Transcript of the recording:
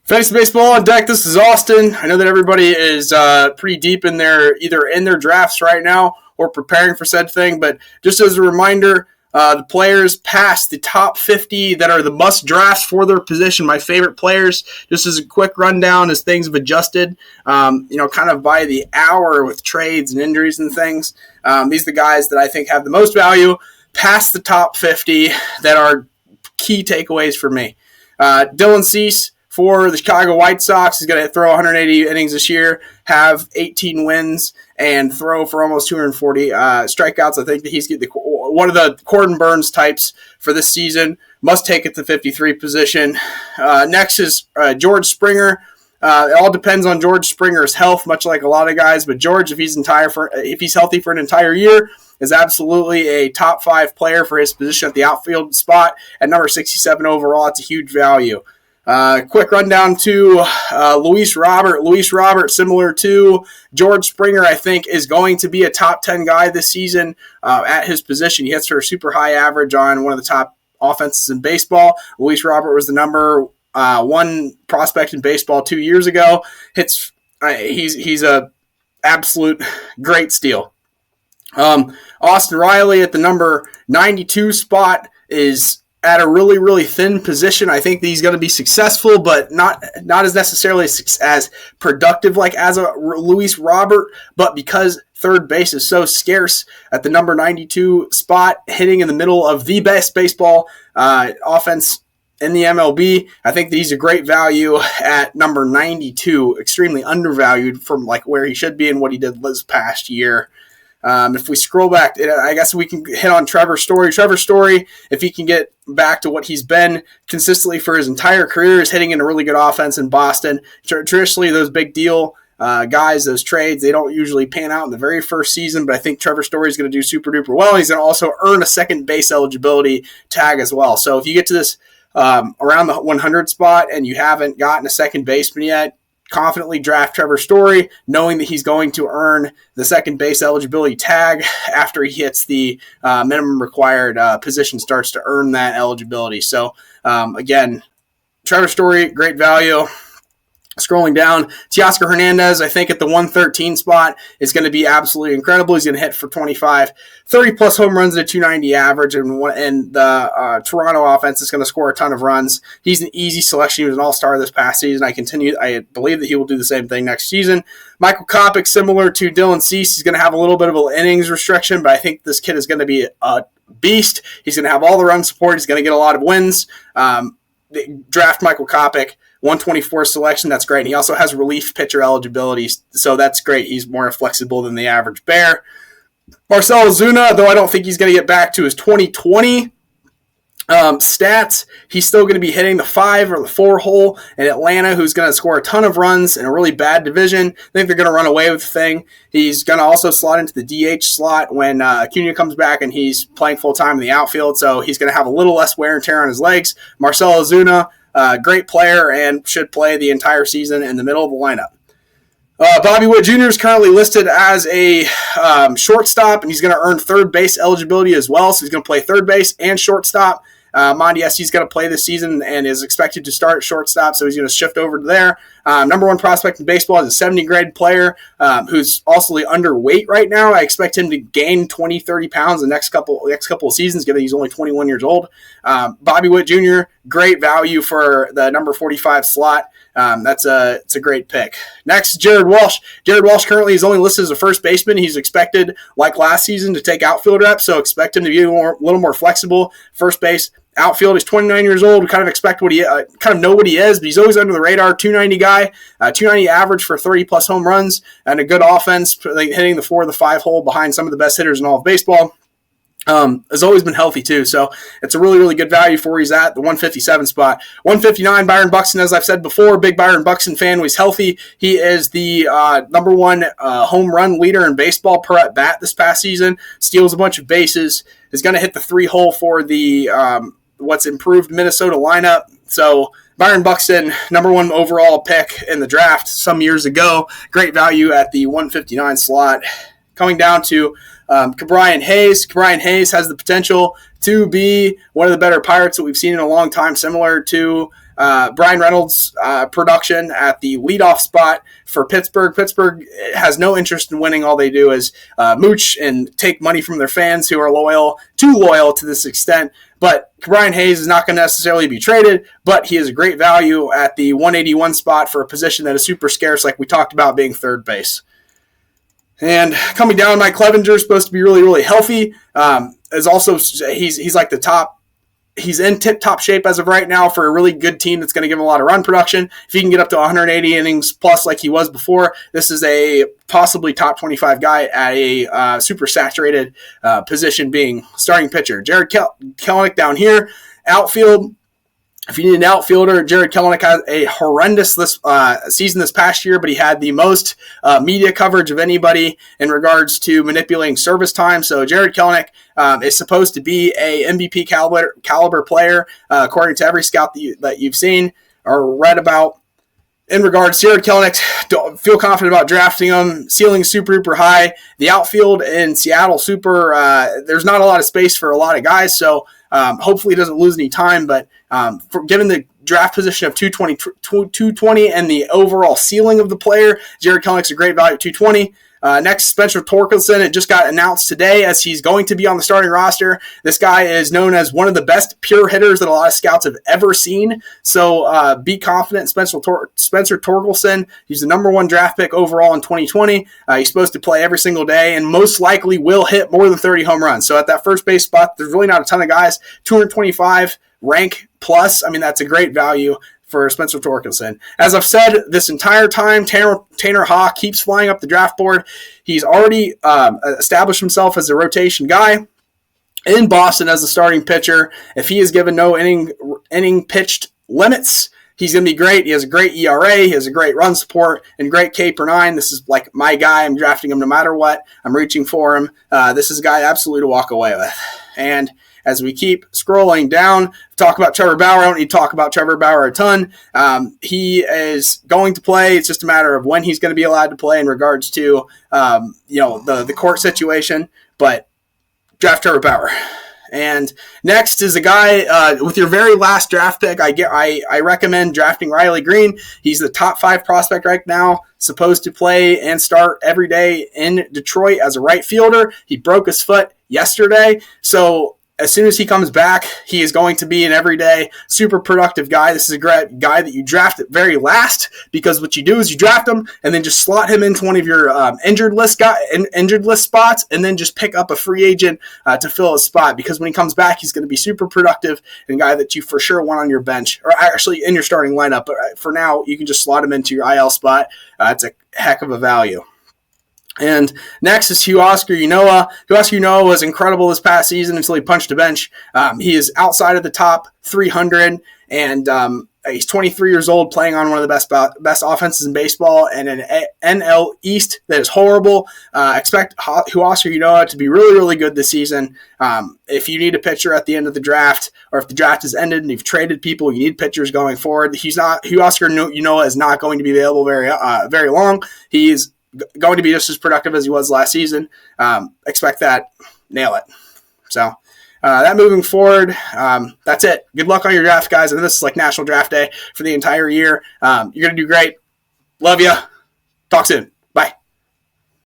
Fantasy Baseball on Deck. This is Austin. I know that everybody is pretty deep in either in their drafts right now or preparing for said thing, but just as a reminder, the players past the top 50 that are the must drafts for their position, my favorite players, just as a quick rundown as things have adjusted, kind of by the hour with trades and injuries and things. These are the guys that I think have the most value past the top 50 that are key takeaways for me. Dylan Cease for the Chicago White Sox is going to throw 180 innings this year, have 18 wins, and throw for almost 240 strikeouts. I think that he's one of the Corbin Burns types for this season. Must take it to 53 position. Next is George Springer. It all depends on George Springer's health, much like a lot of guys. But George, if he's healthy for an entire year, is absolutely a top 5 player for his position at the outfield spot at number 67 overall. It's a huge value. Quick rundown to Luis Robert. Luis Robert, similar to George Springer, I think is going to be a top 10 guy this season at his position. He hits for a super high average on one of the top offenses in baseball. Luis Robert was the number one prospect in baseball 2 years ago. He's a absolute great steal. Austin Riley at the number 92 spot is at a really, really thin position. I think that he's going to be successful, but not as necessarily as productive like as a Luis Robert, but because third base is so scarce at the number 92 spot, hitting in the middle of the best baseball offense in the MLB, I think that he's a great value at number 92, extremely undervalued from like where he should be and what he did this past year. If we scroll back, I guess we can hit on Trevor Story. Trevor Story, if he can get back to what he's been consistently for his entire career, is hitting in a really good offense in Boston. Traditionally, those big deal guys, those trades, they don't usually pan out in the very first season, but I think Trevor Story is going to do super duper well. He's going to also earn a second base eligibility tag as well. So if you get to this around the 100 spot and you haven't gotten a second baseman yet, confidently draft Trevor Story, knowing that he's going to earn the second base eligibility tag after he hits the minimum required position, starts to earn that eligibility. So, again, Trevor Story, great value. Scrolling down, Teoscar Hernandez, I think at the 113 spot is going to be absolutely incredible. He's going to hit for 25, 30-plus home runs at a 290 average, and the Toronto offense is going to score a ton of runs. He's an easy selection. He was an all-star this past season. I believe that he will do the same thing next season. Michael Kopech, similar to Dylan Cease, he's going to have a little bit of an innings restriction, but I think this kid is going to be a beast. He's going to have all the run support. He's going to get a lot of wins. Draft Michael Kopech. 124 selection, that's great. And he also has relief pitcher eligibility, so that's great. He's more flexible than the average bear. Marcelo Zuena, though I don't think he's going to get back to his 2020 stats, he's still going to be hitting the 5 or the 4 hole in Atlanta, who's going to score a ton of runs in a really bad division. I think they're going to run away with the thing. He's going to also slot into the DH slot when Acuna comes back and he's playing full-time in the outfield, so he's going to have a little less wear and tear on his legs. Marcelo Zuena, great player and should play the entire season in the middle of the lineup. Bobby Witt Jr. is currently listed as a shortstop, and he's going to earn third base eligibility as well. So he's going to play third base and shortstop. Mondesi's going to play this season and is expected to start at shortstop, so he's going to shift over to there. Number one prospect in baseball is a 70-grade player who's also underweight right now. I expect him to gain 20, 30 pounds the next couple of seasons, given he's only 21 years old. Bobby Witt Jr., great value for the number 45 slot. It's a great pick. Next, Jared Walsh. Jared Walsh currently is only listed as a first baseman. He's expected, like last season, to take outfield reps, so expect him to be a little more flexible. First base, outfield. He's 29 years old. We kind of expect kind of know what he is, but he's always under the radar. 290 guy, 290 average for 30-plus home runs, and a good offense, hitting the 4 or the 5 hole behind some of the best hitters in all of baseball. Has always been healthy too, so it's a really, really good value for where he's at, the 157 spot. 159, Byron Buxton, as I've said before, big Byron Buxton fan when he's healthy. He is the number one home run leader in baseball per at bat this past season, steals a bunch of bases, is going to hit the 3 hole for the what's improved Minnesota lineup. So Byron Buxton, number one overall pick in the draft some years ago, great value at the 159 slot. Coming down to Ke'Bryan Hayes. Ke'Bryan Hayes has the potential to be one of the better Pirates that we've seen in a long time, similar to Brian Reynolds' production at the leadoff spot for Pittsburgh. Pittsburgh has no interest in winning. All they do is mooch and take money from their fans who are too loyal to this extent. But Brian Hayes is not going to necessarily be traded, but he is a great value at the 181 spot for a position that is super scarce, like we talked about, being third base. And coming down, Mike Clevenger is supposed to be really, really healthy. He's like the top. He's in tip-top shape as of right now for a really good team that's going to give him a lot of run production. If he can get up to 180 innings plus like he was before, this is a possibly top 25 guy at a super saturated position, being starting pitcher. Jared Kelenic down here. Outfield, if you need an outfielder, Jared Kelenic had a horrendous season this past year, but he had the most media coverage of anybody in regards to manipulating service time. So Jared Kelenic is supposed to be a MVP caliber player, according to every scout that you've seen or read about. In regards to Jared Kelenic, don't feel confident about drafting him. Ceiling super high. The outfield in Seattle there's not a lot of space for a lot of guys, so hopefully he doesn't lose any time. But given the draft position of 220 and the overall ceiling of the player, Jared Kelenic's a great value at 220. Next, Spencer Torkelson. It just got announced today as he's going to be on the starting roster. This guy is known as one of the best pure hitters that a lot of scouts have ever seen. So be confident in Spencer Torkelson. He's the number 1 draft pick overall in 2020. He's supposed to play every single day and most likely will hit more than 30 home runs. So at that first base spot, there's really not a ton of guys. 225 rank plus. I mean, that's a great value for Spencer Torkelson. As I've said this entire time, Tanner Houck keeps flying up the draft board. He's already established himself as a rotation guy in Boston as a starting pitcher. If he is given no inning pitched limits, he's going to be great. He has a great ERA. He has a great run support and great K per 9. This is like my guy. I'm drafting him no matter what. I'm reaching for him. This is a guy absolutely to walk away with. And as we keep scrolling down, talk about Trevor Bauer. I don't need to talk about Trevor Bauer a ton. He is going to play. It's just a matter of when he's going to be allowed to play in regards to the court situation. But draft Trevor Bauer. And next is a guy with your very last draft pick. I recommend drafting Riley Green. He's the top 5 prospect right now, supposed to play and start every day in Detroit as a right fielder. He broke his foot yesterday, so as soon as he comes back, he is going to be an everyday, super productive guy. This is a great guy that you draft at very last, because what you do is you draft him and then just slot him into one of your injured list spots, and then just pick up a free agent to fill his spot. Because when he comes back, he's going to be super productive and a guy that you for sure want on your bench, or actually in your starting lineup. But for now, you can just slot him into your IL spot. It's a heck of a value. And next is Hugh Oscar. Hugh Oscar was incredible this past season until he punched a bench. He is outside of the top 300, and he's 23 years old, playing on one of the best offenses in baseball, and an NL East that is horrible. Expect Hugh Oscar to be really, really good this season. If you need a pitcher at the end of the draft, or if the draft has ended and you've traded people, you need pitchers going forward. Hugh Oscar is not going to be available very long. He's going to be just as productive as he was last season. Expect that. Nail it. So that moving forward, that's it. Good luck on your draft, guys. And this is like National Draft Day for the entire year. You're going to do great. Love you. Talk soon.